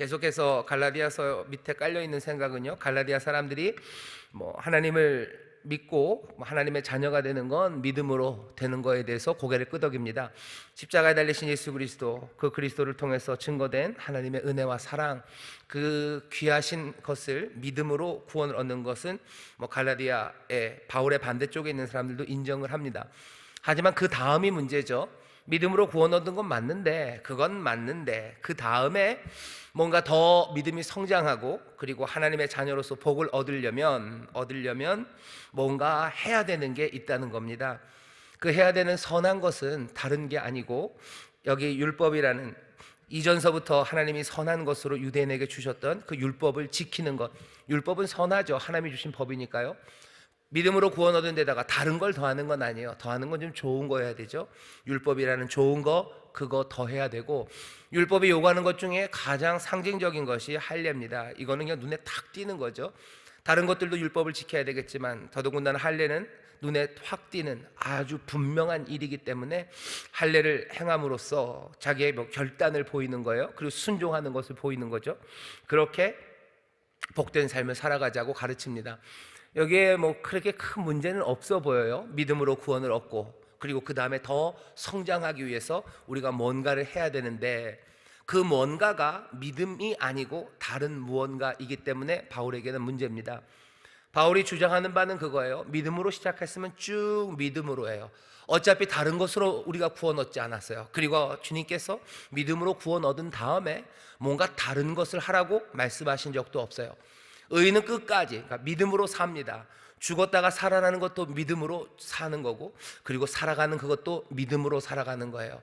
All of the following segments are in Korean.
계속해서 갈라디아서 밑에 깔려 있는 생각은요, 갈라디아 사람들이 하나님을 믿고 하나님의 자녀가 되는 건 믿음으로 되는 거에 대해서 고개를 끄덕입니다. 십자가에 달리신 예수 그리스도, 그 그리스도를 통해서 증거된 하나님의 은혜와 사랑, 그 귀하신 것을 믿음으로 구원을 얻는 것은 갈라디아의 바울의 반대쪽에 있는 사람들도 인정을 합니다. 하지만 그 다음이 문제죠. 믿음으로 구원 얻은 건 맞는데, 그건 맞는데 그 다음에 뭔가 더 믿음이 성장하고 그리고 하나님의 자녀로서 복을 얻으려면 뭔가 해야 되는 게 있다는 겁니다. 그 해야 되는 선한 것은 다른 게 아니고, 여기 율법이라는 이전서부터 하나님이 선한 것으로 유대인에게 주셨던 그 율법을 지키는 것. 율법은 선하죠. 하나님이 주신 법이니까요. 믿음으로 구원 얻은 데다가 다른 걸 더하는 건 아니에요. 더하는 건 좀 좋은 거 해야 되죠. 율법이라는 좋은 거, 그거 더 해야 되고, 율법이 요구하는 것 중에 가장 상징적인 것이 할례입니다. 이거는 그냥 눈에 탁 띄는 거죠. 다른 것들도 율법을 지켜야 되겠지만 더더군다나 할례는 눈에 확 띄는 아주 분명한 일이기 때문에 할례를 행함으로써 자기의 결단을 보이는 거예요. 그리고 순종하는 것을 보이는 거죠. 그렇게 복된 삶을 살아가자고 가르칩니다. 여기에 그렇게 큰 문제는 없어 보여요. 믿음으로 구원을 얻고 그리고 그 다음에 더 성장하기 위해서 우리가 뭔가를 해야 되는데, 그 뭔가가 믿음이 아니고 다른 무언가이기 때문에 바울에게는 문제입니다. 바울이 주장하는 바는 그거예요. 믿음으로 시작했으면 쭉 믿음으로 해요. 어차피 다른 것으로 우리가 구원 얻지 않았어요. 그리고 주님께서 믿음으로 구원 얻은 다음에 뭔가 다른 것을 하라고 말씀하신 적도 없어요. 의인은 끝까지, 그러니까 믿음으로 삽니다. 죽었다가 살아나는 것도 믿음으로 사는 거고, 그리고 살아가는 그것도 믿음으로 살아가는 거예요.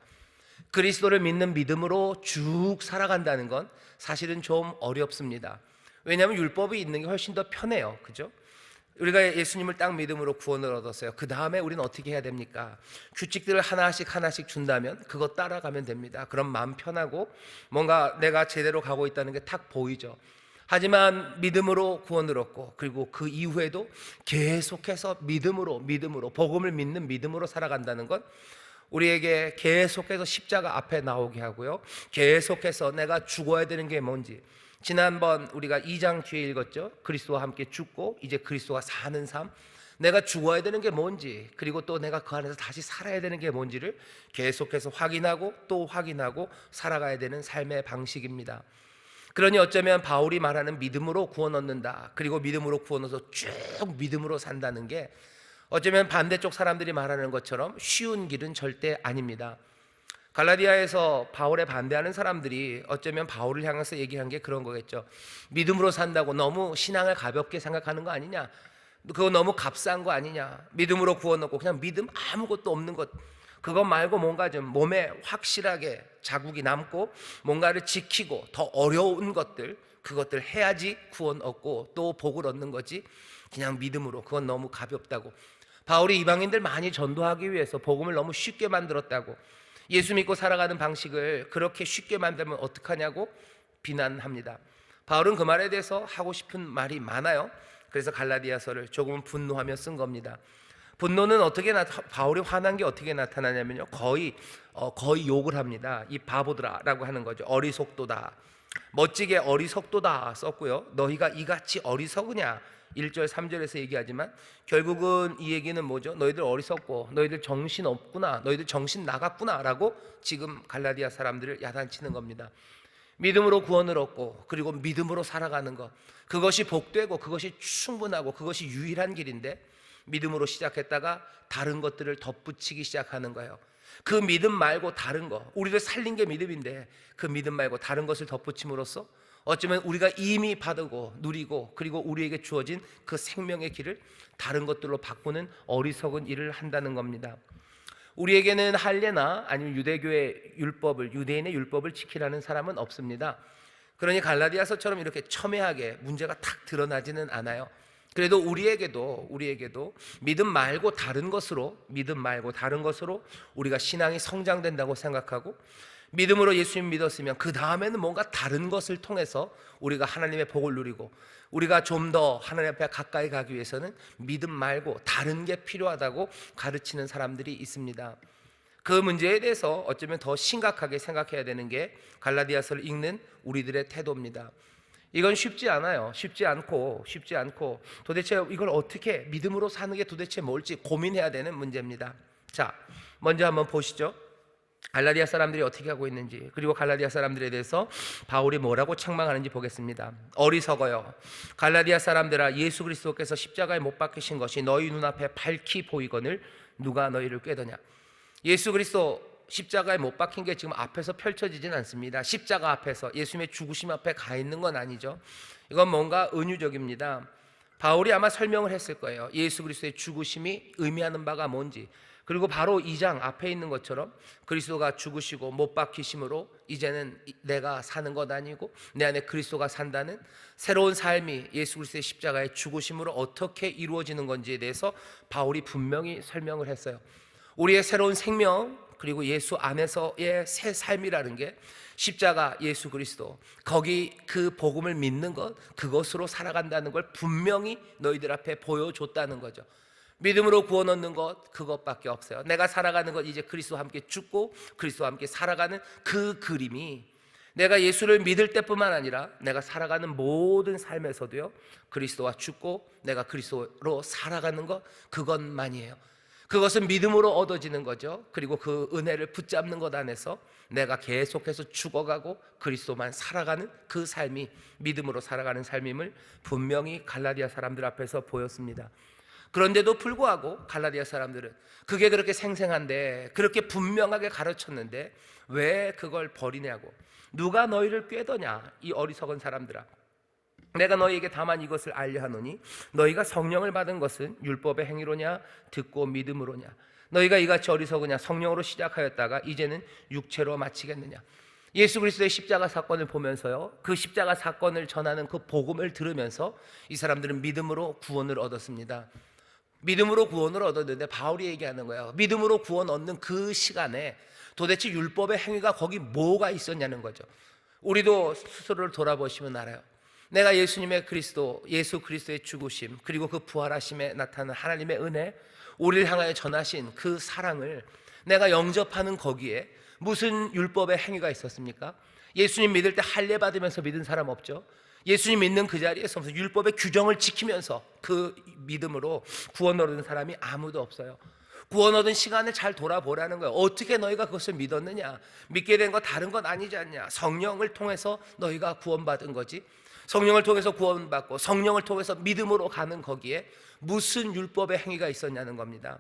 그리스도를 믿는 믿음으로 쭉 살아간다는 건 사실은 좀 어렵습니다. 왜냐하면 율법이 있는 게 훨씬 더 편해요. 그죠? 우리가 예수님을 딱 믿음으로 구원을 얻었어요. 그 다음에 우리는 어떻게 해야 됩니까? 규칙들을 하나씩 준다면 그거 따라가면 됩니다. 그럼 마음 편하고 뭔가 내가 제대로 가고 있다는 게 탁 보이죠. 하지만 믿음으로 구원을 얻고 그리고 그 이후에도 계속해서 믿음으로 복음을 믿는 믿음으로 살아간다는 것, 우리에게 계속해서 십자가 앞에 나오게 하고요, 계속해서 내가 죽어야 되는 게 뭔지, 지난번 우리가 2장 뒤에 읽었죠. 그리스도와 함께 죽고 이제 그리스도가 사는 삶, 내가 죽어야 되는 게 뭔지, 그리고 또 내가 그 안에서 다시 살아야 되는 게 뭔지를 계속해서 확인하고 또 확인하고 살아가야 되는 삶의 방식입니다. 그러니 어쩌면 바울이 말하는 믿음으로 구원 얻는다, 그리고 믿음으로 구원 얻어서 쭉 믿음으로 산다는 게 어쩌면 반대쪽 사람들이 말하는 것처럼 쉬운 길은 절대 아닙니다. 갈라디아에서 바울에 반대하는 사람들이 어쩌면 바울을 향해서 얘기한 게 그런 거겠죠. 믿음으로 산다고 너무 신앙을 가볍게 생각하는 거 아니냐, 그거 너무 값싼 거 아니냐, 믿음으로 구원 얻고 그냥 믿음 아무것도 없는 것, 그것 말고 뭔가 좀 몸에 확실하게 자국이 남고 뭔가를 지키고 더 어려운 것들, 그것들 해야지 구원 얻고 또 복을 얻는 거지, 그냥 믿음으로 그건 너무 가볍다고. 바울이 이방인들 많이 전도하기 위해서 복음을 너무 쉽게 만들었다고, 예수 믿고 살아가는 방식을 그렇게 쉽게 만들면 어떡하냐고 비난합니다. 바울은 그 말에 대해서 하고 싶은 말이 많아요. 그래서 갈라디아서를 조금 분노하며 쓴 겁니다. 분노는 바울이 화난 게 어떻게 나타나냐면요, 거의 욕을 합니다. 이 바보들아라고 하는 거죠. 어리석도다, 멋지게 어리석도다 썼고요, 너희가 이같이 어리석으냐 1절 3절에서 얘기하지만 결국은 이 얘기는 뭐죠? 너희들 어리석고 너희들 정신 없구나, 너희들 정신 나갔구나 라고 지금 갈라디아 사람들을 야단치는 겁니다. 믿음으로 구원을 얻고 그리고 믿음으로 살아가는 것, 그것이 복되고 그것이 충분하고 그것이 유일한 길인데, 믿음으로 시작했다가 다른 것들을 덧붙이기 시작하는 거예요. 그 믿음 말고 다른 거, 우리를 살린 게 믿음인데 그 믿음 말고 다른 것을 덧붙임으로써 어쩌면 우리가 이미 받고 누리고 그리고 우리에게 주어진 그 생명의 길을 다른 것들로 바꾸는 어리석은 일을 한다는 겁니다. 우리에게는 할례나 아니면 유대인의 율법을 지키라는 사람은 없습니다. 그러니 갈라디아서처럼 이렇게 첨예하게 문제가 탁 드러나지는 않아요. 그래도 우리에게도 믿음 말고 다른 것으로 우리가 신앙이 성장된다고 생각하고, 믿음으로 예수님 믿었으면 그 다음에는 뭔가 다른 것을 통해서 우리가 하나님의 복을 누리고 우리가 좀 더 하나님 앞에 가까이 가기 위해서는 믿음 말고 다른 게 필요하다고 가르치는 사람들이 있습니다. 그 문제에 대해서 어쩌면 더 심각하게 생각해야 되는 게 갈라디아서를 읽는 우리들의 태도입니다. 이건 쉽지 않아요. 쉽지 않고 도대체 이걸 어떻게 믿음으로 사는 게 도대체 뭘지 고민해야 되는 문제입니다. 자, 먼저 한번 보시죠. 갈라디아 사람들이 어떻게 하고 있는지, 그리고 갈라디아 사람들에 대해서 바울이 뭐라고 책망하는지 보겠습니다. 어리석어요. 갈라디아 사람들아, 예수 그리스도께서 십자가에 못 박히신 것이 너희 눈앞에 밝히 보이거늘 누가 너희를 꾀더냐. 예수 그리스도 십자가에 못 박힌 게 지금 앞에서 펼쳐지진 않습니다. 십자가 앞에서, 예수님의 죽으심 앞에 가 있는 건 아니죠. 이건 뭔가 은유적입니다. 바울이 아마 설명을 했을 거예요. 예수 그리스도의 죽으심이 의미하는 바가 뭔지. 그리고 바로 2장 앞에 있는 것처럼 그리스도가 죽으시고 못 박히심으로 이제는 내가 사는 것 아니고 내 안에 그리스도가 산다는 새로운 삶이 예수 그리스도의 십자가의 죽으심으로 어떻게 이루어지는 건지에 대해서 바울이 분명히 설명을 했어요. 우리의 새로운 생명, 그리고 예수 안에서의 새 삶이라는 게 십자가 예수 그리스도, 거기 그 복음을 믿는 것, 그것으로 살아간다는 걸 분명히 너희들 앞에 보여줬다는 거죠. 믿음으로 구원 얻는 것, 그것밖에 없어요. 내가 살아가는 것, 이제 그리스도와 함께 죽고 그리스도와 함께 살아가는 그 그림이, 내가 예수를 믿을 때뿐만 아니라 내가 살아가는 모든 삶에서도요, 그리스도와 죽고 내가 그리스도로 살아가는 것, 그것만이에요. 그것은 믿음으로 얻어지는 거죠. 그리고 그 은혜를 붙잡는 것 안에서 내가 계속해서 죽어가고 그리스도만 살아가는 그 삶이 믿음으로 살아가는 삶임을 분명히 갈라디아 사람들 앞에서 보였습니다. 그런데도 불구하고 갈라디아 사람들은 그게 그렇게 생생한데, 그렇게 분명하게 가르쳤는데 왜 그걸 버리냐고. 누가 너희를 꾀더냐, 이 어리석은 사람들아. 내가 너희에게 다만 이것을 알려 하노니 너희가 성령을 받은 것은 율법의 행위로냐 듣고 믿음으로냐. 너희가 이같이 어리석으냐. 성령으로 시작하였다가 이제는 육체로 마치겠느냐. 예수 그리스도의 십자가 사건을 보면서요, 그 십자가 사건을 전하는 그 복음을 들으면서 이 사람들은 믿음으로 구원을 얻었습니다. 믿음으로 구원을 얻었는데 바울이 얘기하는 거예요. 믿음으로 구원 얻는 그 시간에 도대체 율법의 행위가 거기 뭐가 있었냐는 거죠. 우리도 스스로를 돌아보시면 알아요. 내가 예수님의 그리스도, 예수 그리스도의 죽으심, 그리고 그 부활하심에 나타나는 하나님의 은혜, 우리를 향하여 전하신 그 사랑을 내가 영접하는 거기에 무슨 율법의 행위가 있었습니까? 예수님 믿을 때 할례 받으면서 믿은 사람 없죠? 예수님 믿는 그 자리에서 무슨 율법의 규정을 지키면서 그 믿음으로 구원 얻은 사람이 아무도 없어요. 구원 얻은 시간을 잘 돌아보라는 거예요. 어떻게 너희가 그것을 믿었느냐? 믿게 된 거 다른 건 아니지 않냐? 성령을 통해서 너희가 구원받은 거지. 성령을 통해서 구원받고 성령을 통해서 믿음으로 가는 거기에 무슨 율법의 행위가 있었냐는 겁니다.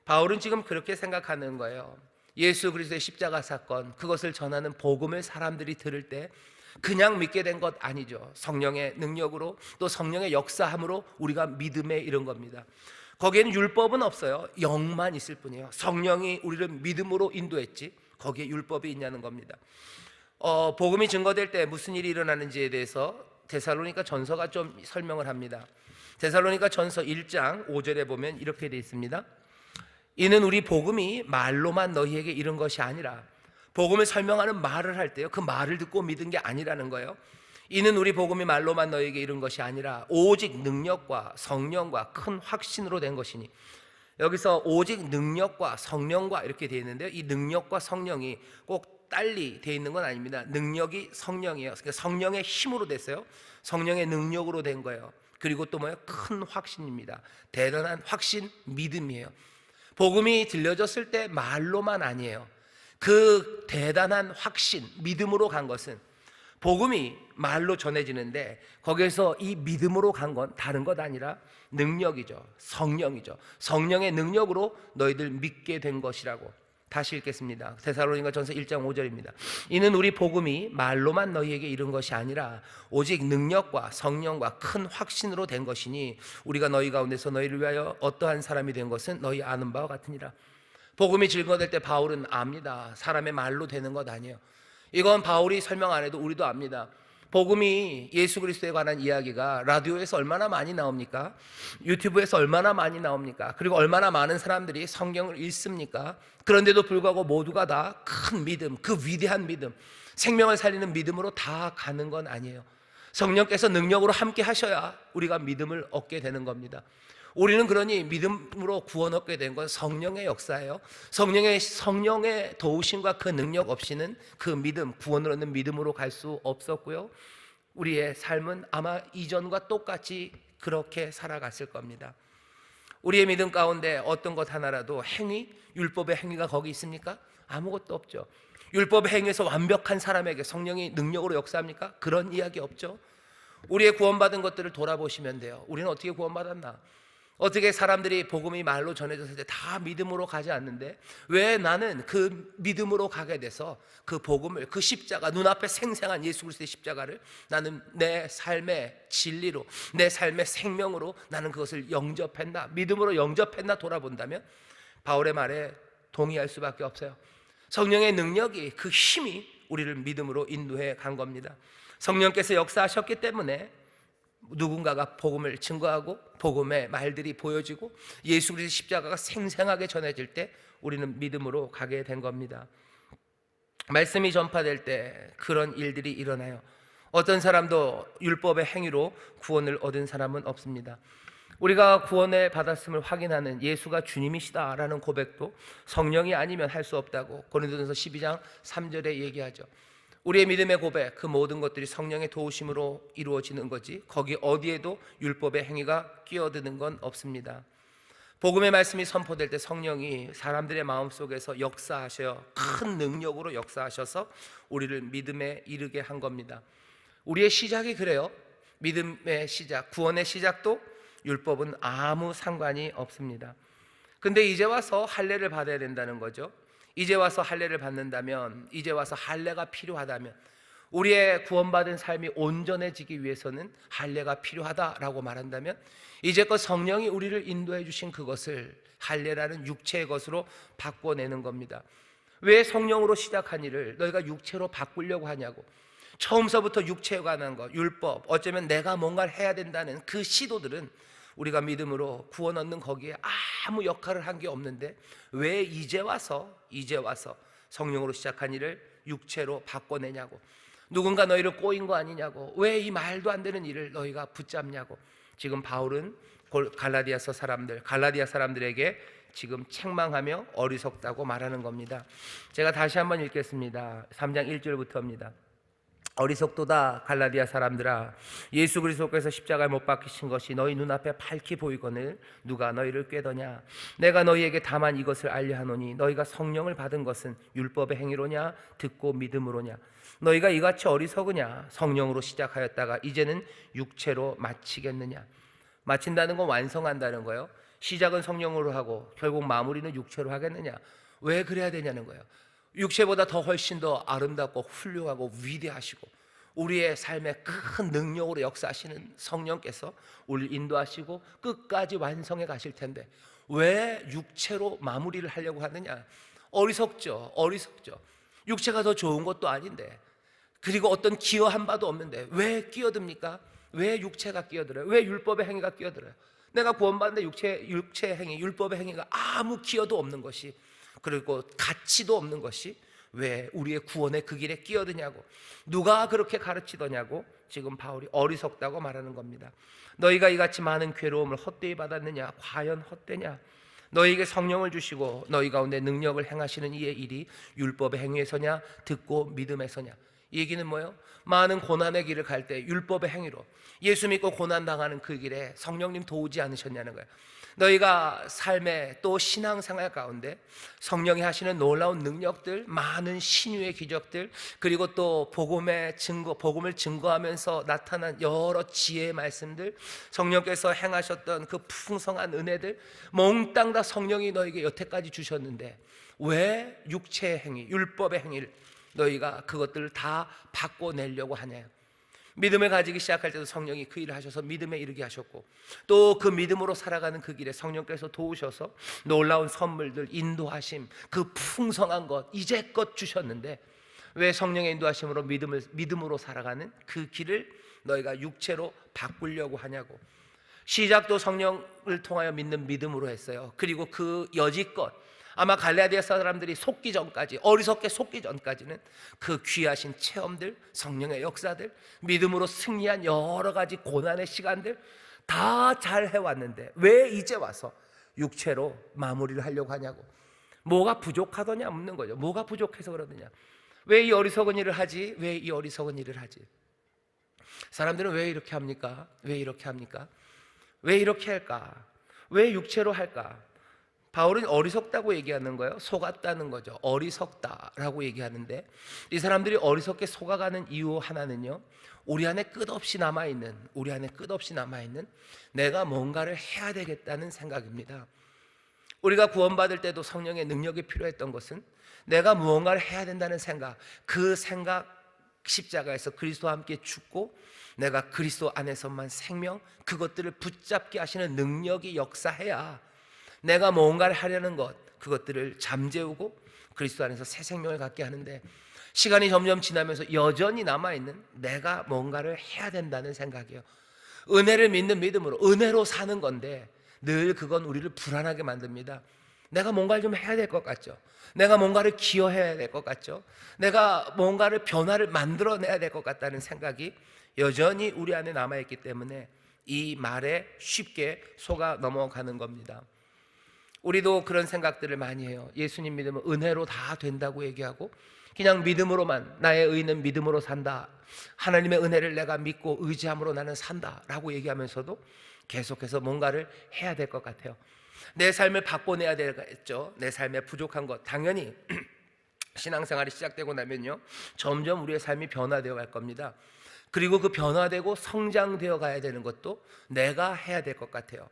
바울은 지금 그렇게 생각하는 거예요. 예수 그리스도의 십자가 사건, 그것을 전하는 복음을 사람들이 들을 때 그냥 믿게 된 것 아니죠. 성령의 능력으로, 또 성령의 역사함으로 우리가 믿음에 이른 겁니다. 거기에는 율법은 없어요. 영만 있을 뿐이에요. 성령이 우리를 믿음으로 인도했지 거기에 율법이 있냐는 겁니다. 복음이 증거될 때 무슨 일이 일어나는지에 대해서 데살로니가 전서가 좀 설명을 합니다. 데살로니가 전서 1장 5절에 보면 이렇게 되어 있습니다. 이는 우리 복음이 말로만 너희에게 이른 것이 아니라, 복음을 설명하는 말을 할 때요, 그 말을 듣고 믿은 게 아니라는 거예요. 이는 우리 복음이 말로만 너희에게 이른 것이 아니라 오직 능력과 성령과 큰 확신으로 된 것이니. 여기서 오직 능력과 성령과 이렇게 되어 있는데요, 이 능력과 성령이 꼭 딸리 되어 있는 건 아닙니다. 능력이 성령이에요. 그러니까 성령의 힘으로 됐어요. 성령의 능력으로 된 거예요. 그리고 또 뭐예요? 큰 확신입니다. 대단한 확신, 믿음이에요. 복음이 들려졌을 때 말로만 아니에요. 그 대단한 확신, 믿음으로 간 것은, 복음이 말로 전해지는데 거기에서 이 믿음으로 간 건 다른 것 아니라 능력이죠. 성령이죠. 성령의 능력으로 너희들 믿게 된 것이라고. 다시 읽겠습니다. 데살로니가 전서 1장 5절입니다. 이는 우리 복음이 말로만 너희에게 이른 것이 아니라 오직 능력과 성령과 큰 확신으로 된 것이니 우리가 너희 가운데서 너희를 위하여 어떠한 사람이 된 것은 너희 아는 바와 같으니라. 복음이 증거될 때 바울은 압니다. 사람의 말로 되는 것 아니에요. 이건 바울이 설명 안 해도 우리도 압니다. 복음이, 예수 그리스도에 관한 이야기가 라디오에서 얼마나 많이 나옵니까? 유튜브에서 얼마나 많이 나옵니까? 그리고 얼마나 많은 사람들이 성경을 읽습니까? 그런데도 불구하고 모두가 다 큰 믿음, 그 위대한 믿음, 생명을 살리는 믿음으로 다 가는 건 아니에요. 성령께서 능력으로 함께 하셔야 우리가 믿음을 얻게 되는 겁니다. 우리는 그러니 믿음으로 구원 얻게 된 건 성령의 역사예요. 성령의 도우심과 그 능력 없이는 그 믿음, 구원을 얻는 믿음으로 갈 수 없었고요. 우리의 삶은 아마 이전과 똑같이 그렇게 살아갔을 겁니다. 우리의 믿음 가운데 어떤 것 하나라도 행위, 율법의 행위가 거기 있습니까? 아무것도 없죠. 율법의 행위에서 완벽한 사람에게 성령이 능력으로 역사합니까? 그런 이야기 없죠. 우리의 구원받은 것들을 돌아보시면 돼요. 우리는 어떻게 구원받았나? 어떻게 사람들이 복음이 말로 전해졌을 때 다 믿음으로 가지 않는데 왜 나는 그 믿음으로 가게 돼서 그 복음을, 그 십자가, 눈앞에 생생한 예수 그리스도의 십자가를 나는 내 삶의 진리로, 내 삶의 생명으로 나는 그것을 영접했나, 믿음으로 영접했나 돌아본다면 바울의 말에 동의할 수밖에 없어요. 성령의 능력이, 그 힘이 우리를 믿음으로 인도해 간 겁니다. 성령께서 역사하셨기 때문에 누군가가 복음을 증거하고 복음의 말들이 보여지고 예수 그리스도의 십자가가 생생하게 전해질 때 우리는 믿음으로 가게 된 겁니다. 말씀이 전파될 때 그런 일들이 일어나요. 어떤 사람도 율법의 행위로 구원을 얻은 사람은 없습니다. 우리가 구원을 받았음을 확인하는 예수가 주님이시다라는 고백도 성령이 아니면 할 수 없다고 고린도전서 12장 3절에 얘기하죠. 우리의 믿음의 고백, 그 모든 것들이 성령의 도우심으로 이루어지는 거지 거기 어디에도 율법의 행위가 끼어드는 건 없습니다. 복음의 말씀이 선포될 때 성령이 사람들의 마음속에서 역사하셔 큰 능력으로 역사하셔서 우리를 믿음에 이르게 한 겁니다. 우리의 시작이 그래요. 믿음의 시작, 구원의 시작도 율법은 아무 상관이 없습니다. 근데 이제 와서 할례를 받아야 된다는 거죠. 이제 와서 할례를 받는다면, 이제 와서 할례가 필요하다면, 우리의 구원받은 삶이 온전해지기 위해서는 할례가 필요하다라고 말한다면 이제껏 성령이 우리를 인도해 주신 그것을 할례라는 육체의 것으로 바꿔내는 겁니다. 왜 성령으로 시작한 일을 너희가 육체로 바꾸려고 하냐고. 처음서부터 육체에 관한 것, 율법, 어쩌면 내가 뭔가를 해야 된다는 그 시도들은 우리가 믿음으로 구원 얻는 거기에 아무 역할을 한 게 없는데 왜 이제 와서 성령으로 시작한 일을 육체로 바꿔내냐고. 누군가 너희를 꼬인 거 아니냐고. 왜 이 말도 안 되는 일을 너희가 붙잡냐고. 지금 바울은 갈라디아 사람들에게 지금 책망하며 어리석다고 말하는 겁니다. 제가 다시 한번 읽겠습니다. 3장 1절부터입니다. 어리석도다 갈라디아 사람들아, 예수 그리스도께서 십자가에 못 박히신 것이 너희 눈앞에 밝히 보이거늘 누가 너희를 꾀더냐. 내가 너희에게 다만 이것을 알려하노니 너희가 성령을 받은 것은 율법의 행위로냐 듣고 믿음으로냐. 너희가 이같이 어리석으냐. 성령으로 시작하였다가 이제는 육체로 마치겠느냐. 마친다는 건 완성한다는 거예요. 시작은 성령으로 하고 결국 마무리는 육체로 하겠느냐. 왜 그래야 되냐는 거예요. 육체보다 더 훨씬 더 아름답고 훌륭하고 위대하시고 우리의 삶에 큰 능력으로 역사하시는 성령께서 우리를 인도하시고 끝까지 완성해 가실 텐데 왜 육체로 마무리를 하려고 하느냐. 어리석죠. 육체가 더 좋은 것도 아닌데, 그리고 어떤 기여한 바도 없는데 왜 끼어듭니까? 왜 육체가 끼어들어요? 왜 율법의 행위가 끼어들어요? 내가 구원받는데 육체의 행위, 율법의 행위가 아무 기여도 없는 것이, 그리고 가치도 없는 것이 왜 우리의 구원의 그 길에 끼어드냐고. 누가 그렇게 가르치더냐고. 지금 바울이 어리석다고 말하는 겁니다. 너희가 이같이 많은 괴로움을 헛되이 받았느냐. 과연 헛되냐. 너희에게 성령을 주시고 너희 가운데 능력을 행하시는 이의 일이 율법의 행위에서냐 듣고 믿음에서냐. 이 얘기는 뭐예요? 많은 고난의 길을 갈 때 율법의 행위로 예수 믿고 고난당하는 그 길에 성령님 도우지 않으셨냐는 거예요. 너희가 삶의 또 신앙생활 가운데 성령이 하시는 놀라운 능력들, 많은 신유의 기적들, 그리고 또 복음을 증거하면서 나타난 여러 지혜의 말씀들, 성령께서 행하셨던 그 풍성한 은혜들 몽땅 다 성령이 너에게 여태까지 주셨는데 왜 육체의 행위, 율법의 행위를 너희가 그것들을 다 바꿔내려고 하냐. 믿음을 가지기 시작할 때도 성령이 그 일을 하셔서 믿음에 이르게 하셨고 또 그 믿음으로 살아가는 그 길에 성령께서 도우셔서 놀라운 선물들, 인도하심, 그 풍성한 것 이제껏 주셨는데 왜 성령의 인도하심으로 믿음으로 살아가는 그 길을 너희가 육체로 바꾸려고 하냐고. 시작도 성령을 통하여 믿는 믿음으로 했어요. 그리고 그 여지껏 아마 갈라디아 사람들이 속기 전까지, 어리석게 속기 전까지는 그 귀하신 체험들, 성령의 역사들, 믿음으로 승리한 여러 가지 고난의 시간들 다 잘 해왔는데 왜 이제 와서 육체로 마무리를 하려고 하냐고. 뭐가 부족하더냐 묻는 거죠. 뭐가 부족해서 그러느냐. 왜 이 어리석은 일을 하지? 왜 이 어리석은 일을 하지? 사람들은 왜 이렇게 합니까? 왜 이렇게 합니까? 왜 이렇게 할까? 왜 육체로 할까? 바울은 어리석다고 얘기하는 거예요. 속았다는 거죠. 어리석다라고 얘기하는데, 이 사람들이 어리석게 속아가는 이유 하나는요, 우리 안에 끝없이 남아있는 내가 뭔가를 해야 되겠다는 생각입니다. 우리가 구원받을 때도 성령의 능력이 필요했던 것은 내가 무언가를 해야 된다는 생각, 그 생각, 십자가에서 그리스도와 함께 죽고 내가 그리스도 안에서만 생명, 그것들을 붙잡게 하시는 능력이 역사해야 내가 뭔가를 하려는 것, 그것들을 잠재우고 그리스도 안에서 새 생명을 갖게 하는데, 시간이 점점 지나면서 여전히 남아있는 내가 뭔가를 해야 된다는 생각이에요. 은혜를 믿는 믿음으로, 은혜로 사는 건데 늘 그건 우리를 불안하게 만듭니다. 내가 뭔가를 좀 해야 될 것 같죠. 내가 뭔가를 기여해야 될 것 같죠. 내가 뭔가를 변화를 만들어내야 될 것 같다는 생각이 여전히 우리 안에 남아있기 때문에 이 말에 쉽게 속아 넘어가는 겁니다. 우리도 그런 생각들을 많이 해요. 예수님 믿으면 은혜로 다 된다고 얘기하고, 그냥 믿음으로만, 나의 의는 믿음으로 산다, 하나님의 은혜를 내가 믿고 의지함으로 나는 산다 라고 얘기하면서도 계속해서 뭔가를 해야 될 것 같아요. 내 삶을 바꿔내야 되겠죠. 내 삶에 부족한 것, 당연히 신앙생활이 시작되고 나면요, 점점 우리의 삶이 변화되어 갈 겁니다. 그리고 그 변화되고 성장되어 가야 되는 것도 내가 해야 될 것 같아요.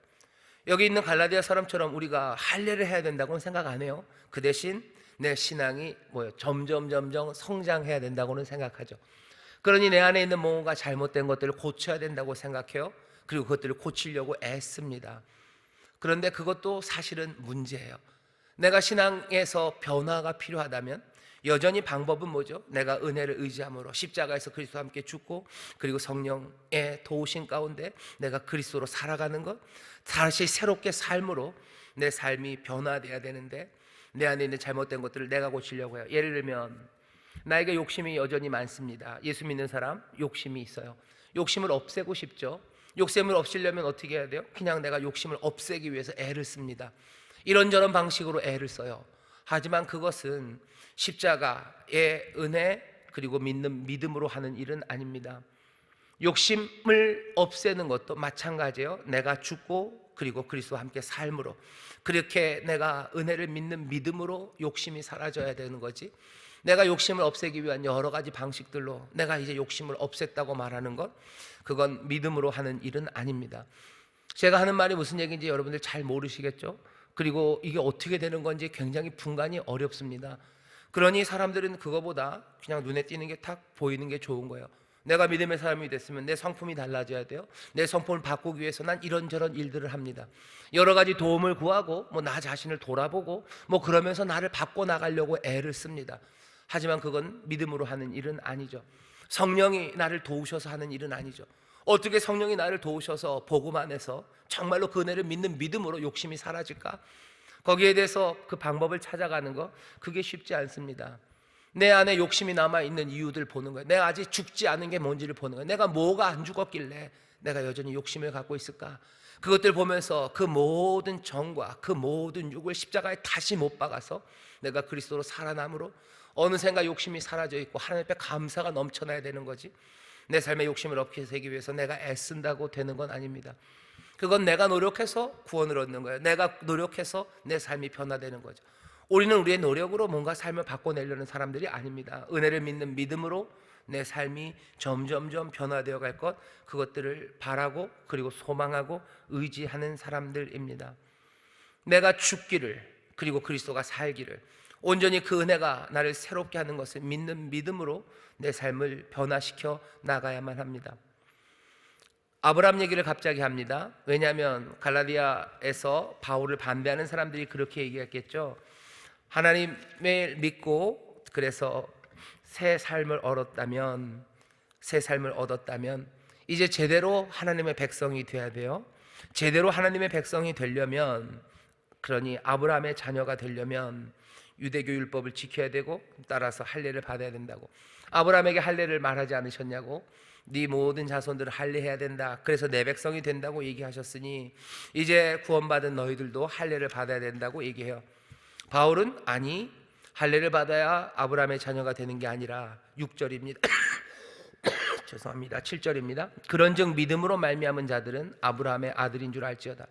여기 있는 갈라디아 사람처럼 우리가 할례를 해야 된다고는 생각 안 해요. 그 대신 내 신앙이 점점 성장해야 된다고는 생각하죠. 그러니 내 안에 있는 뭔가 잘못된 것들을 고쳐야 된다고 생각해요. 그리고 그것들을 고치려고 애씁니다. 그런데 그것도 사실은 문제예요. 내가 신앙에서 변화가 필요하다면 여전히 방법은 뭐죠? 내가 은혜를 의지함으로 십자가에서 그리스도와 함께 죽고, 그리고 성령의 도우심 가운데 내가 그리스도로 살아가는 것, 다시 새롭게 삶으로 내 삶이 변화돼야 되는데, 내 안에 있는 잘못된 것들을 내가 고치려고 해요. 예를 들면 나에게 욕심이 여전히 많습니다. 예수 믿는 사람 욕심이 있어요. 욕심을 없애고 싶죠. 욕심을 없애려면 어떻게 해야 돼요? 그냥 내가 욕심을 없애기 위해서 애를 씁니다. 이런저런 방식으로 애를 써요. 하지만 그것은 십자가의 은혜 그리고 믿는 믿음으로 하는 일은 아닙니다. 욕심을 없애는 것도 마찬가지예요. 내가 죽고 그리고 그리스도와 함께 삶으로, 그렇게 내가 은혜를 믿는 믿음으로 욕심이 사라져야 되는 거지, 내가 욕심을 없애기 위한 여러 가지 방식들로 내가 이제 욕심을 없앴다고 말하는 것, 그건 믿음으로 하는 일은 아닙니다. 제가 하는 말이 무슨 얘기인지 여러분들 잘 모르시겠죠? 그리고 이게 어떻게 되는 건지 굉장히 분간이 어렵습니다. 그러니 사람들은 그거보다 그냥 눈에 띄는 게 탁 보이는 게 좋은 거예요. 내가 믿음의 사람이 됐으면 내 성품이 달라져야 돼요. 내 성품을 바꾸기 위해서 난 이런저런 일들을 합니다. 여러 가지 도움을 구하고 나 자신을 돌아보고 그러면서 나를 바꿔 나가려고 애를 씁니다. 하지만 그건 믿음으로 하는 일은 아니죠. 성령이 나를 도우셔서 하는 일은 아니죠. 어떻게 성령이 나를 도우셔서 복음 안에서 정말로 그 은혜를 믿는 믿음으로 욕심이 사라질까? 거기에 대해서 그 방법을 찾아가는 거, 그게 쉽지 않습니다. 내 안에 욕심이 남아있는 이유들 보는 거예요. 내가 아직 죽지 않은 게 뭔지를 보는 거예요. 내가 뭐가 안 죽었길래 내가 여전히 욕심을 갖고 있을까? 그것들 보면서 그 모든 정과 그 모든 육을 십자가에 다시 못 박아서 내가 그리스도로 살아남으로 어느샌가 욕심이 사라져 있고 하나님 앞에 감사가 넘쳐나야 되는 거지, 내 삶의 욕심을 없애기 위해서 내가 애쓴다고 되는 건 아닙니다. 그건 내가 노력해서 구원을 얻는 거예요. 내가 노력해서 내 삶이 변화되는 거죠. 우리는 우리의 노력으로 뭔가 삶을 바꿔내려는 사람들이 아닙니다. 은혜를 믿는 믿음으로 내 삶이 점점점 변화되어 갈 것, 그것들을 바라고 그리고 소망하고 의지하는 사람들입니다. 내가 죽기를 그리고 그리스도가 살기를, 온전히 그 은혜가 나를 새롭게 하는 것을 믿는 믿음으로 내 삶을 변화시켜 나가야만 합니다. 아브라함 얘기를 갑자기 합니다. 왜냐하면 갈라디아에서 바울을 반대하는 사람들이 그렇게 얘기했겠죠. 하나님을 믿고 그래서 새 삶을 얻었다면 이제 제대로 하나님의 백성이 돼야 돼요. 제대로 하나님의 백성이 되려면, 그러니 아브라함의 자녀가 되려면 유대교 율법을 지켜야 되고 따라서 할례를 받아야 된다고. 아브라함에게 할례를 말하지 않으셨냐고. 네 모든 자손들을 할례해야 된다. 그래서 내 백성이 된다고 얘기하셨으니 이제 구원받은 너희들도 할례를 받아야 된다고 얘기해요. 바울은 아니, 할례를 받아야 아브라함의 자녀가 되는 게 아니라 6절입니다. 죄송합니다. 7절입니다. 그런즉 믿음으로 말미암은 자들은 아브라함의 아들인 줄 알지어다.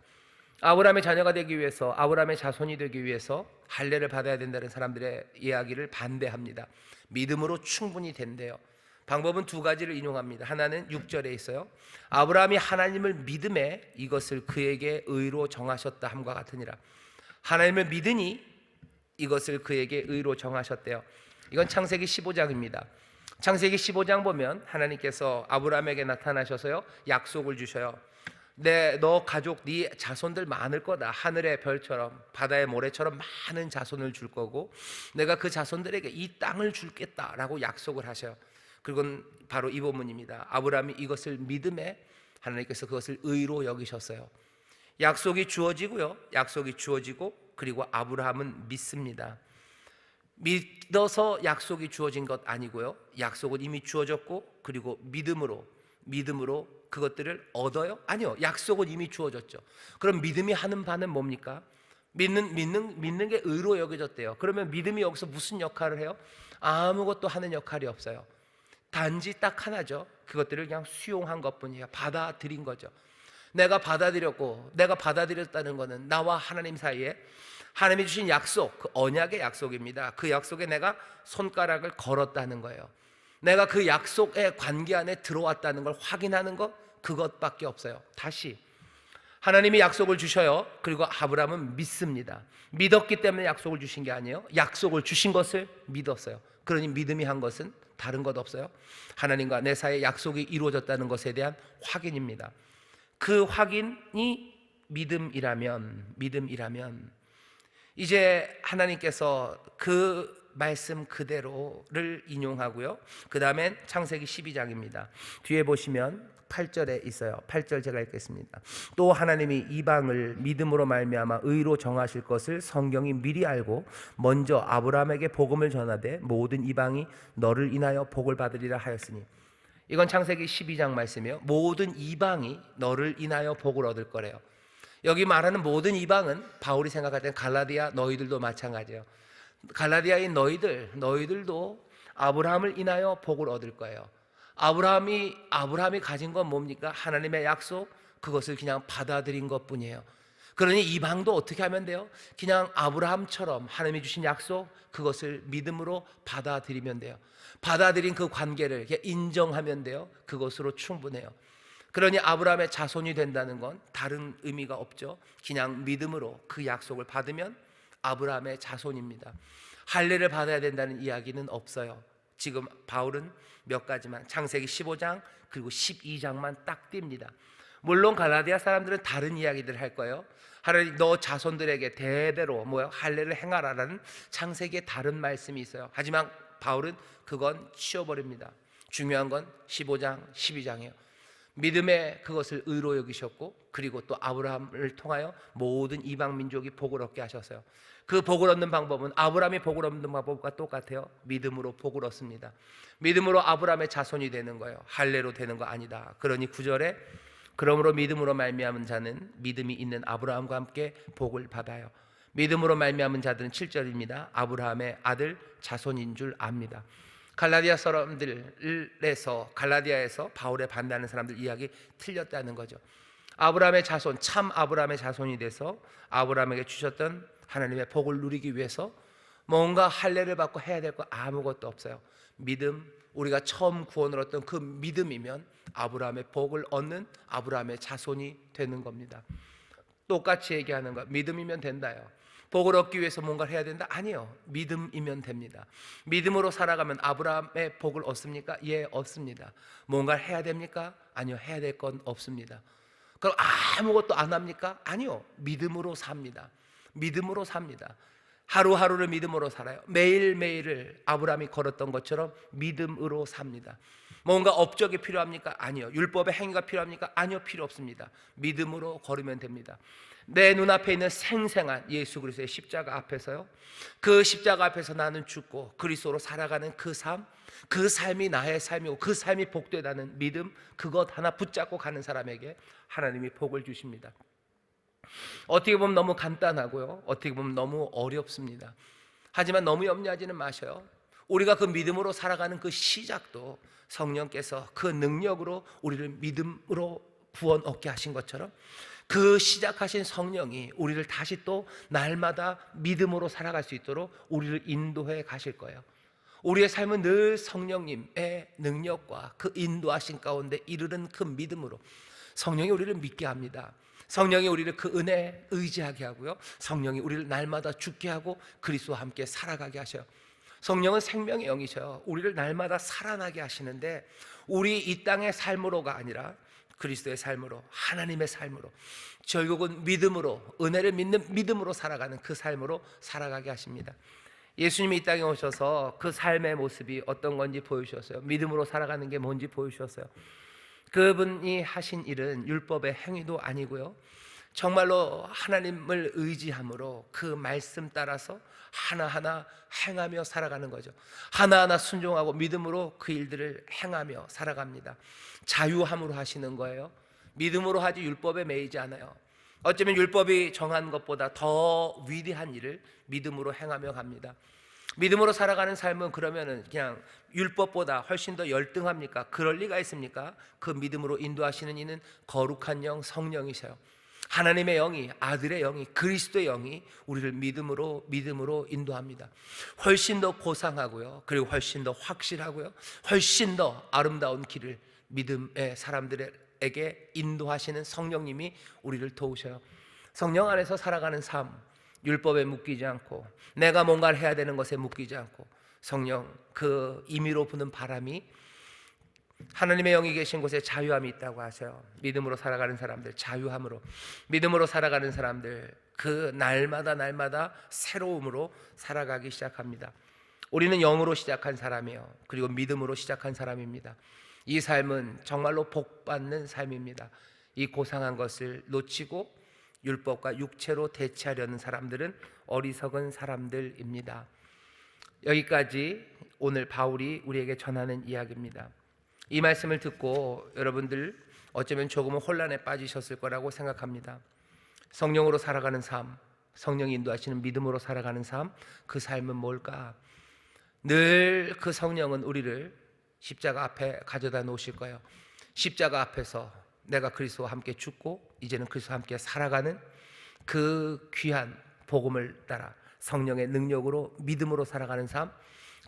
아브라함의 자녀가 되기 위해서, 아브라함의 자손이 되기 위해서 할례를 받아야 된다는 사람들의 이야기를 반대합니다. 믿음으로 충분히 된대요. 방법은 두 가지를 인용합니다. 하나는 6절에 있어요. 아브라함이 하나님을 믿음에 이것을 그에게 의로 정하셨다 함과 같으니라. 하나님을 믿으니 이것을 그에게 의로 정하셨대요. 이건 창세기 15장입니다. 창세기 15장 보면 하나님께서 아브라함에게 나타나셔서요, 약속을 주셔요. 너 가족, 네 자손들 많을 거다. 하늘의 별처럼 바다의 모래처럼 많은 자손을 줄 거고 내가 그 자손들에게 이 땅을 주겠다라고 약속을 하셔요. 그건 바로 이 본문입니다. 아브라함이 이것을 믿음에 하나님께서 그것을 의로 여기셨어요. 약속이 주어지고요, 약속이 주어지고 그리고 아브라함은 믿습니다. 믿어서 약속이 주어진 것 아니고요, 약속은 이미 주어졌고 그리고 믿음으로 그것들을 얻어요? 아니요, 약속은 이미 주어졌죠. 그럼 믿음이 하는 바는 뭡니까? 믿는 게 의로 여겨졌대요. 그러면 믿음이 여기서 무슨 역할을 해요? 아무것도 하는 역할이 없어요. 단지 딱 하나죠. 그것들을 그냥 수용한 것뿐이에요. 받아들인 거죠. 내가 받아들였다는 것은 나와 하나님 사이에 하나님이 주신 약속, 그 언약의 약속입니다. 그 약속에 내가 손가락을 걸었다는 거예요. 내가 그 약속의 관계 안에 들어왔다는 걸 확인하는 것, 그것밖에 없어요. 다시 하나님이 약속을 주셔요. 그리고 아브라함은 믿습니다. 믿었기 때문에 약속을 주신 게 아니에요. 약속을 주신 것을 믿었어요. 그러니 믿음이 한 것은 다른 것 없어요. 하나님과 내 사이에 약속이 이루어졌다는 것에 대한 확인입니다. 그 확인이 믿음이라면 이제 하나님께서 그 말씀 그대로를 인용하고요, 그 다음엔 창세기 12장입니다. 뒤에 보시면 8절에 있어요. 8절 제가 읽겠습니다. 또 하나님이 이방을 믿음으로 말미암아 의로 정하실 것을 성경이 미리 알고 먼저 아브라함에게 복음을 전하되 모든 이방이 너를 인하여 복을 받으리라 하였으니. 이건 창세기 12장 말씀이에요. 모든 이방이 너를 인하여 복을 얻을 거래요. 여기 말하는 모든 이방은 바울이 생각할 때 갈라디아 너희들도 마찬가지예요. 갈라디아인 너희들도 아브라함을 인하여 복을 얻을 거예요. 아브라함이 가진 건 뭡니까? 하나님의 약속, 그것을 그냥 받아들인 것뿐이에요. 그러니 이방도 어떻게 하면 돼요? 그냥 아브라함처럼 하나님이 주신 약속, 그것을 믿음으로 받아들이면 돼요. 받아들인 그 관계를 인정하면 돼요. 그것으로 충분해요. 그러니 아브라함의 자손이 된다는 건 다른 의미가 없죠. 그냥 믿음으로 그 약속을 받으면 아브라함의 자손입니다. 할례를 받아야 된다는 이야기는 없어요. 지금 바울은 몇 가지만, 창세기 15장 그리고 12장만 딱 띱니다. 물론 갈라디아 사람들은 다른 이야기들을 할 거예요. 하나님 너 자손들에게 대대로 할례를 행하라라는 창세기에 다른 말씀이 있어요. 하지만 바울은 그건 치워버립니다. 중요한 건 15장 12장이에요 믿음에 그것을 의로 여기셨고 그리고 또 아브라함을 통하여 모든 이방 민족이 복을 얻게 하셨어요. 그 복을 얻는 방법은 아브라함이 복을 얻는 방법과 똑같아요. 믿음으로 복을 얻습니다. 믿음으로 아브라함의 자손이 되는 거예요. 할례로 되는 거 아니다. 그러니 9절에 그러므로 믿음으로 말미암은 자는 믿음이 있는 아브라함과 함께 복을 받아요. 믿음으로 말미암은 자들은 7절입니다. 아브라함의 아들 자손인 줄 압니다. 갈라디아 사람들에서 갈라디아에서 바울에 반대하는 사람들 이야기 틀렸다는 거죠. 아브라함의 자손, 참 아브라함의 자손이 돼서 아브라함에게 주셨던 하나님의 복을 누리기 위해서 뭔가 할례를 받고 해야 될 거 아무것도 없어요. 믿음, 우리가 처음 구원을 얻던 그 믿음이면 아브라함의 복을 얻는 아브라함의 자손이 되는 겁니다. 똑같이 얘기하는 거, 믿음이면 된다요. 복을 얻기 위해서 뭔가를 해야 된다? 아니요, 믿음이면 됩니다. 믿음으로 살아가면 아브라함의 복을 얻습니까? 예, 얻습니다. 뭔가를 해야 됩니까? 아니요, 해야 될 건 없습니다. 그럼 아무것도 안 합니까? 아니요, 믿음으로 삽니다. 믿음으로 삽니다. 하루하루를 믿음으로 살아요. 매일매일을 아브라함이 걸었던 것처럼 믿음으로 삽니다. 뭔가 업적이 필요합니까? 아니요. 율법의 행위가 필요합니까? 아니요. 필요 없습니다. 믿음으로 걸으면 됩니다. 내 눈앞에 있는 생생한 예수 그리스도의 십자가 앞에서요, 그 십자가 앞에서 나는 죽고 그리스도로 살아가는 그 삶, 그 삶이 나의 삶이고 그 삶이 복되다는 믿음, 그것 하나 붙잡고 가는 사람에게 하나님이 복을 주십니다. 어떻게 보면 너무 간단하고요, 어떻게 보면 너무 어렵습니다. 하지만 너무 염려하지는 마셔요. 우리가 그 믿음으로 살아가는 그 시작도 성령께서 그 능력으로 우리를 믿음으로 구원 얻게 하신 것처럼 그 시작하신 성령이 우리를 다시 또 날마다 믿음으로 살아갈 수 있도록 우리를 인도해 가실 거예요. 우리의 삶은 늘 성령님의 능력과 그 인도하신 가운데 이르는 그 믿음으로 성령이 우리를 믿게 합니다. 성령이 우리를 그 은혜에 의지하게 하고요, 성령이 우리를 날마다 죽게 하고 그리스도와 함께 살아가게 하셔요. 성령은 생명의 영이셔요. 우리를 날마다 살아나게 하시는데 우리 이 땅의 삶으로가 아니라 그리스도의 삶으로, 하나님의 삶으로, 결국은 믿음으로, 은혜를 믿는 믿음으로 살아가는 그 삶으로 살아가게 하십니다. 예수님이 이 땅에 오셔서 그 삶의 모습이 어떤 건지 보여주셨어요. 믿음으로 살아가는 게 뭔지 보여주셨어요. 그분이 하신 일은 율법의 행위도 아니고요, 정말로 하나님을 의지함으로 그 말씀 따라서 하나하나 행하며 살아가는 거죠. 하나하나 순종하고 믿음으로 그 일들을 행하며 살아갑니다. 자유함으로 하시는 거예요. 믿음으로 하지 율법에 매이지 않아요. 어쩌면 율법이 정한 것보다 더 위대한 일을 믿음으로 행하며 갑니다. 믿음으로 살아가는 삶은 그러면은 그냥 율법보다 훨씬 더 열등합니까? 그럴 리가 있습니까? 그 믿음으로 인도하시는 이는 거룩한 영, 성령이셔요. 하나님의 영이, 아들의 영이, 그리스도의 영이 우리를 믿음으로 인도합니다. 훨씬 더 고상하고요, 그리고 훨씬 더 확실하고요, 훨씬 더 아름다운 길을 믿음의 사람들에게 인도하시는 성령님이 우리를 도우셔요. 성령 안에서 살아가는 삶, 율법에 묶이지 않고 내가 뭔가를 해야 되는 것에 묶이지 않고 성령 그 임의로 부는 바람이, 하나님의 영이 계신 곳에 자유함이 있다고 하셔요. 믿음으로 살아가는 사람들, 자유함으로, 믿음으로 살아가는 사람들, 그 날마다 새로움으로 살아가기 시작합니다. 우리는 영으로 시작한 사람이에요. 그리고 믿음으로 시작한 사람입니다. 이 삶은 정말로 복받는 삶입니다. 이 고상한 것을 놓치고 율법과 육체로 대체하려는 사람들은 어리석은 사람들입니다. 여기까지 오늘 바울이 우리에게 전하는 이야기입니다. 이 말씀을 듣고 여러분들 어쩌면 조금은 혼란에 빠지셨을 거라고 생각합니다. 성령으로 살아가는 삶, 성령이 인도하시는 믿음으로 살아가는 삶, 그 삶은 뭘까? 늘 그 성령은 우리를 십자가 앞에 가져다 놓으실 거예요. 십자가 앞에서 내가 그리스도와 함께 죽고 이제는 그리스도와 함께 살아가는 그 귀한 복음을 따라 성령의 능력으로 믿음으로 살아가는 삶,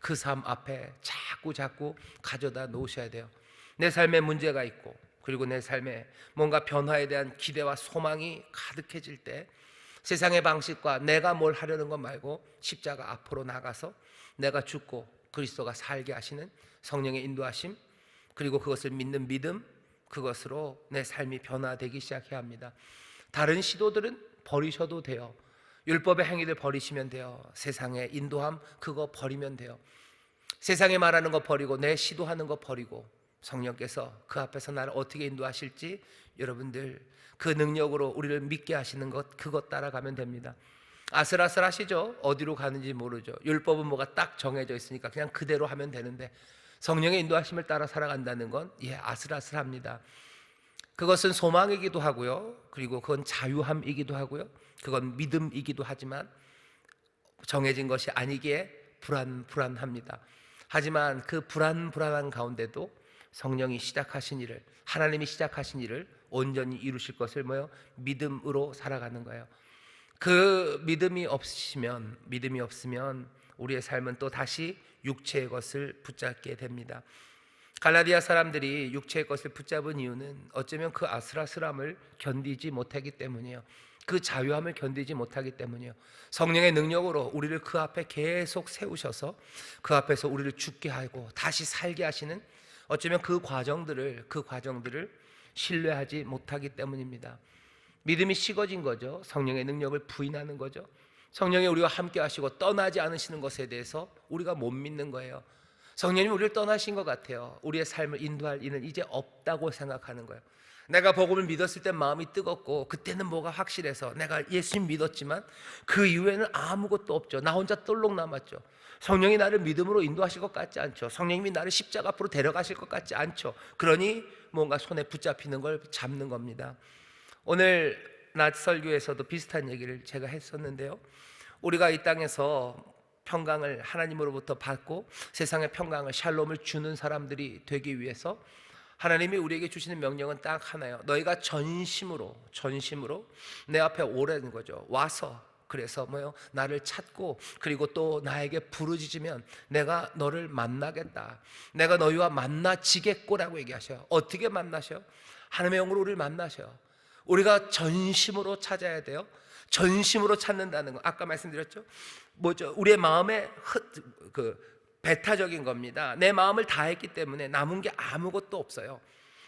그 삶 앞에 자꾸 가져다 놓으셔야 돼요. 내 삶에 문제가 있고 그리고 내 삶에 뭔가 변화에 대한 기대와 소망이 가득해질 때 세상의 방식과 내가 뭘 하려는 것 말고 십자가 앞으로 나가서 내가 죽고 그리스도가 살게 하시는 성령의 인도하심, 그리고 그것을 믿는 믿음, 그것으로 내 삶이 변화되기 시작해야 합니다. 다른 시도들은 버리셔도 돼요. 율법의 행위들 버리시면 돼요. 세상의 인도함 그거 버리면 돼요. 세상에 말하는 거 버리고 내 시도하는 거 버리고 성령께서 그 앞에서 나를 어떻게 인도하실지 여러분들 그 능력으로 우리를 믿게 하시는 것, 그것 따라가면 됩니다. 아슬아슬하시죠? 어디로 가는지 모르죠. 율법은 뭐가 딱 정해져 있으니까 그냥 그대로 하면 되는데 성령의 인도하심을 따라 살아간다는 건 아슬아슬합니다. 그것은 소망이기도 하고요, 그리고 그건 자유함이기도 하고요, 그건 믿음이기도 하지만 정해진 것이 아니기에 불안합니다. 하지만 그 불안한 가운데도 성령이 시작하신 일을, 하나님이 시작하신 일을 온전히 이루실 것을 믿음으로 살아가는 거예요. 그 믿음이 없으면 우리의 삶은 또 다시 육체의 것을 붙잡게 됩니다. 갈라디아 사람들이 육체의 것을 붙잡은 이유는 어쩌면 그 아슬아슬함을 견디지 못하기 때문이에요. 그 자유함을 견디지 못하기 때문이에요. 성령의 능력으로 우리를 그 앞에 계속 세우셔서 그 앞에서 우리를 죽게 하고 다시 살게 하시는, 어쩌면 그 과정들을 신뢰하지 못하기 때문입니다. 믿음이 식어진 거죠. 성령의 능력을 부인하는 거죠. 성령이 우리와 함께 하시고 떠나지 않으시는 것에 대해서 우리가 못 믿는 거예요. 성령님이 우리를 떠나신 것 같아요. 우리의 삶을 인도할 이는 이제 없다고 생각하는 거예요. 내가 복음을 믿었을 때 마음이 뜨겁고 그때는 뭐가 확실해서 내가 예수님 믿었지만 그 이후에는 아무것도 없죠. 나 혼자 똘록 남았죠. 성령이 나를 믿음으로 인도하실 것 같지 않죠. 성령님이 나를 십자가 앞으로 데려가실 것 같지 않죠. 그러니 뭔가 손에 붙잡히는 걸 잡는 겁니다. 오늘 낮 설교에서도 비슷한 얘기를 제가 했었는데요. 우리가 이 땅에서 평강을 하나님으로부터 받고 세상의 평강을 샬롬을 주는 사람들이 되기 위해서 하나님이 우리에게 주시는 명령은 딱 하나예요. 너희가 전심으로 내 앞에 오라는 거죠. 와서 그래서 뭐요? 나를 찾고 그리고 또 나에게 부르짖으면 내가 너를 만나겠다. 내가 너희와 만나지겠고라고 얘기하셔요. 어떻게 만나셔요? 하나님의 영으로 우리를 만나셔요. 우리가 전심으로 찾아야 돼요. 전심으로 찾는다는 거 아까 말씀드렸죠. 뭐죠? 우리의 마음에 배타적인 겁니다. 내 마음을 다했기 때문에 남은 게 아무것도 없어요.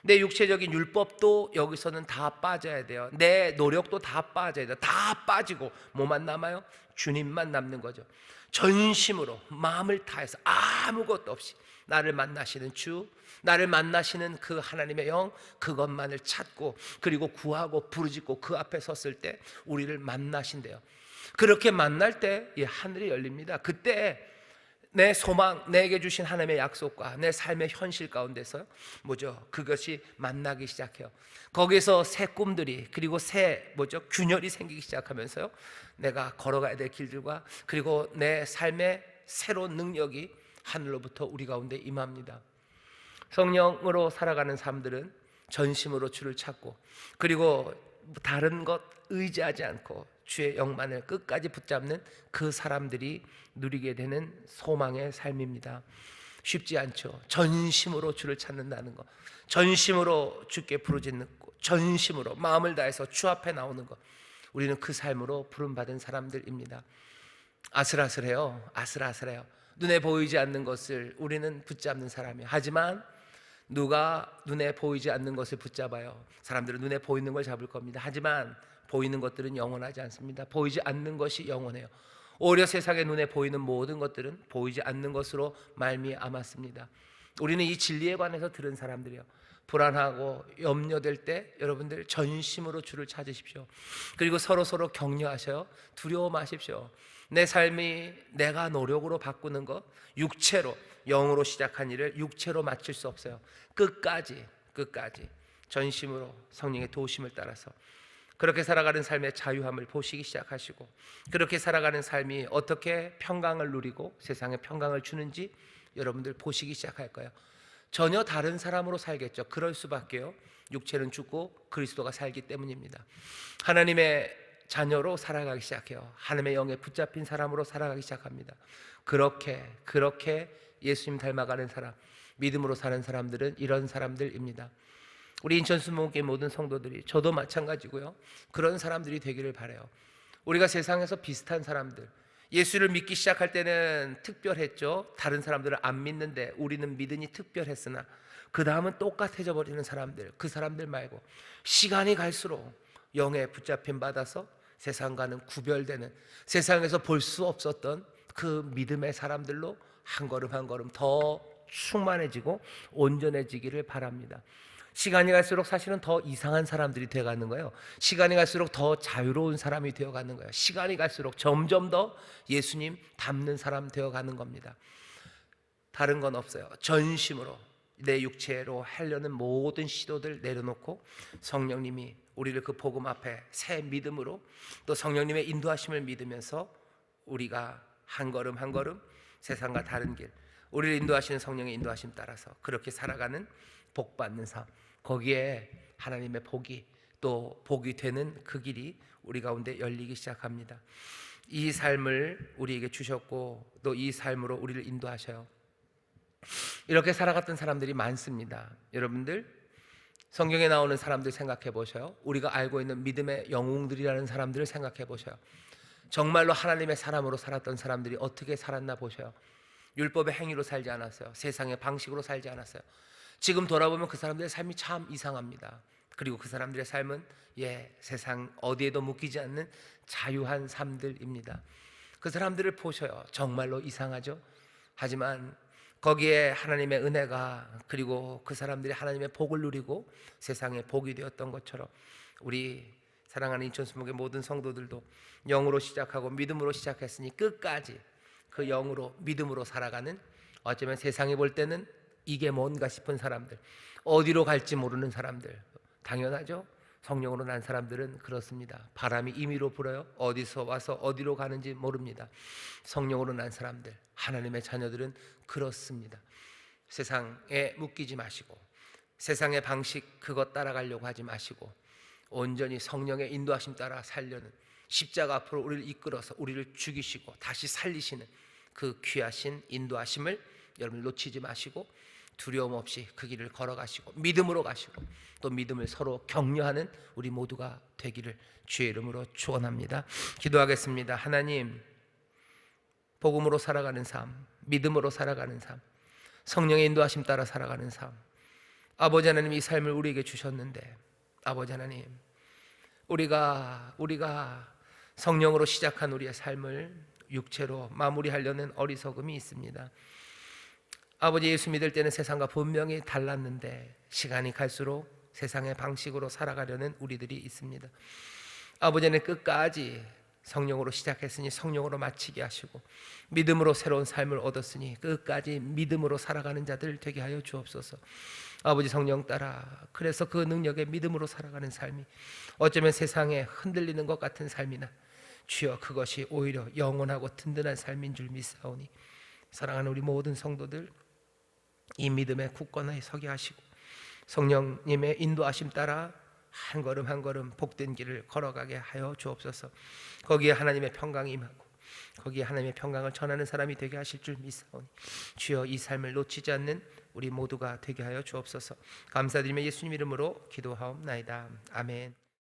내 육체적인 율법도 여기서는 다 빠져야 돼요. 내 노력도 다 빠져야 돼요. 다 빠지고 뭐만 남아요? 주님만 남는 거죠. 전심으로 마음을 다해서 아무것도 없이 나를 만나시는 주, 나를 만나시는 그 하나님의 영, 그것만을 찾고 그리고 구하고 부르짖고 그 앞에 섰을 때 우리를 만나신대요. 그렇게 만날 때 이 하늘이 열립니다. 그때 내 소망, 내게 주신 하나님의 약속과 내 삶의 현실 가운데서 뭐죠? 그것이 만나기 시작해요. 거기서 새 꿈들이 그리고 새 균열이 생기기 시작하면서요. 내가 걸어가야 될 길들과 그리고 내 삶의 새로운 능력이 하늘로부터 우리 가운데 임합니다. 성령으로 살아가는 사람들은 전심으로 주를 찾고 그리고 다른 것 의지하지 않고 주의 영만을 끝까지 붙잡는 그 사람들이 누리게 되는 소망의 삶입니다. 쉽지 않죠. 전심으로 주를 찾는다는 것, 전심으로 주께 부르짖는 것, 전심으로 마음을 다해서 주 앞에 나오는 것, 우리는 그 삶으로 부름받은 사람들입니다. 아슬아슬해요. 아슬아슬해요. 눈에 보이지 않는 것을 우리는 붙잡는 사람이에요. 하지만 누가 눈에 보이지 않는 것을 붙잡아요? 사람들은 눈에 보이는 걸 잡을 겁니다. 하지만 보이는 것들은 영원하지 않습니다. 보이지 않는 것이 영원해요. 오히려 세상의 눈에 보이는 모든 것들은 보이지 않는 것으로 말미암았습니다. 우리는 이 진리에 관해서 들은 사람들이요. 불안하고 염려될 때 여러분들 전심으로 주를 찾으십시오. 그리고 서로 격려하셔요. 두려워 마십시오. 내 삶이 내가 노력으로 바꾸는 것, 육체로 영으로 시작한 일을 육체로 마칠 수 없어요. 끝까지 전심으로 성령의 도우심을 따라서 그렇게 살아가는 삶의 자유함을 보시기 시작하시고 그렇게 살아가는 삶이 어떻게 평강을 누리고 세상에 평강을 주는지 여러분들 보시기 시작할 거예요. 전혀 다른 사람으로 살겠죠. 그럴 수밖에요. 육체는 죽고 그리스도가 살기 때문입니다. 하나님의 자녀로 살아가기 시작해요. 하나님의 영에 붙잡힌 사람으로 살아가기 시작합니다. 그렇게 예수님 닮아가는 사람, 믿음으로 사는 사람들은 이런 사람들입니다. 우리 인천수목교회 모든 성도들이, 저도 마찬가지고요, 그런 사람들이 되기를 바라요. 우리가 세상에서 비슷한 사람들, 예수를 믿기 시작할 때는 특별했죠. 다른 사람들은 안 믿는데 우리는 믿으니 특별했으나 그 다음은 똑같아져 버리는 사람들, 그 사람들 말고 시간이 갈수록 영에 붙잡힘 받아서 세상과는 구별되는, 세상에서 볼 수 없었던 그 믿음의 사람들로 한 걸음 더 충만해지고 온전해지기를 바랍니다. 시간이 갈수록 사실은 더 이상한 사람들이 되어가는 거예요. 시간이 갈수록 더 자유로운 사람이 되어가는 거예요. 시간이 갈수록 점점 더 예수님 닮는 사람 되어가는 겁니다. 다른 건 없어요. 전심으로 내 육체로 하려는 모든 시도들 내려놓고 성령님이 우리를 그 복음 앞에 새 믿음으로 또 성령님의 인도하심을 믿으면서 우리가 한 걸음 세상과 다른 길, 우리를 인도하시는 성령의 인도하심 따라서 그렇게 살아가는 복받는 삶, 거기에 하나님의 복이 또 복이 되는 그 길이 우리 가운데 열리기 시작합니다. 이 삶을 우리에게 주셨고 또 이 삶으로 우리를 인도하셔요. 이렇게 살아갔던 사람들이 많습니다. 여러분들 성경에 나오는 사람들 생각해 보셔요. 우리가 알고 있는 믿음의 영웅들이라는 사람들을 생각해 보셔요. 정말로 하나님의 사람으로 살았던 사람들이 어떻게 살았나 보셔요. 율법의 행위로 살지 않았어요. 세상의 방식으로 살지 않았어요. 지금 돌아보면 그 사람들의 삶이 참 이상합니다. 그리고 그 사람들의 삶은 세상 어디에도 묶이지 않는 자유한 삶들입니다. 그 사람들을 보셔요. 정말로 이상하죠? 하지만 거기에 하나님의 은혜가, 그리고 그 사람들이 하나님의 복을 누리고 세상에 복이 되었던 것처럼 우리 사랑하는 인천수목의 모든 성도들도 영으로 시작하고 믿음으로 시작했으니 끝까지 그 영으로 믿음으로 살아가는, 어쩌면 세상이 볼 때는 이게 뭔가 싶은 사람들, 어디로 갈지 모르는 사람들, 당연하죠. 성령으로 난 사람들은 그렇습니다. 바람이 임의로 불어요. 어디서 와서 어디로 가는지 모릅니다. 성령으로 난 사람들, 하나님의 자녀들은 그렇습니다. 세상에 묶이지 마시고 세상의 방식 그것 따라가려고 하지 마시고 온전히 성령의 인도하심 따라 살려는, 십자가 앞으로 우리를 이끌어서 우리를 죽이시고 다시 살리시는 그 귀하신 인도하심을 여러분 놓치지 마시고 두려움 없이 그 길을 걸어가시고 믿음으로 가시고 또 믿음을 서로 격려하는 우리 모두가 되기를 주의 이름으로 축원합니다. 기도하겠습니다. 하나님, 복음으로 살아가는 삶, 믿음으로 살아가는 삶, 성령의 인도하심 따라 살아가는 삶, 아버지 하나님, 이 삶을 우리에게 주셨는데 아버지 하나님, 우리가 성령으로 시작한 우리의 삶을 육체로 마무리하려는 어리석음이 있습니다. 아버지, 예수 믿을 때는 세상과 분명히 달랐는데 시간이 갈수록 세상의 방식으로 살아가려는 우리들이 있습니다. 아버지는 끝까지 성령으로 시작했으니 성령으로 마치게 하시고 믿음으로 새로운 삶을 얻었으니 끝까지 믿음으로 살아가는 자들 되게 하여 주옵소서. 아버지, 성령 따라 그래서 그 능력의 믿음으로 살아가는 삶이 어쩌면 세상에 흔들리는 것 같은 삶이나 주여 그것이 오히려 영원하고 든든한 삶인 줄 믿사오니 사랑하는 우리 모든 성도들 이 믿음의 굳건하게 서게 하시고 성령님의 인도하심 따라 한 걸음 한 걸음 복된 길을 걸어가게 하여 주옵소서. 거기에 하나님의 평강이 임하고 거기에 하나님의 평강을 전하는 사람이 되게 하실 줄 믿사오니 주여 이 삶을 놓치지 않는 우리 모두가 되게 하여 주옵소서. 감사드리며 예수님 이름으로 기도하옵나이다. 아멘.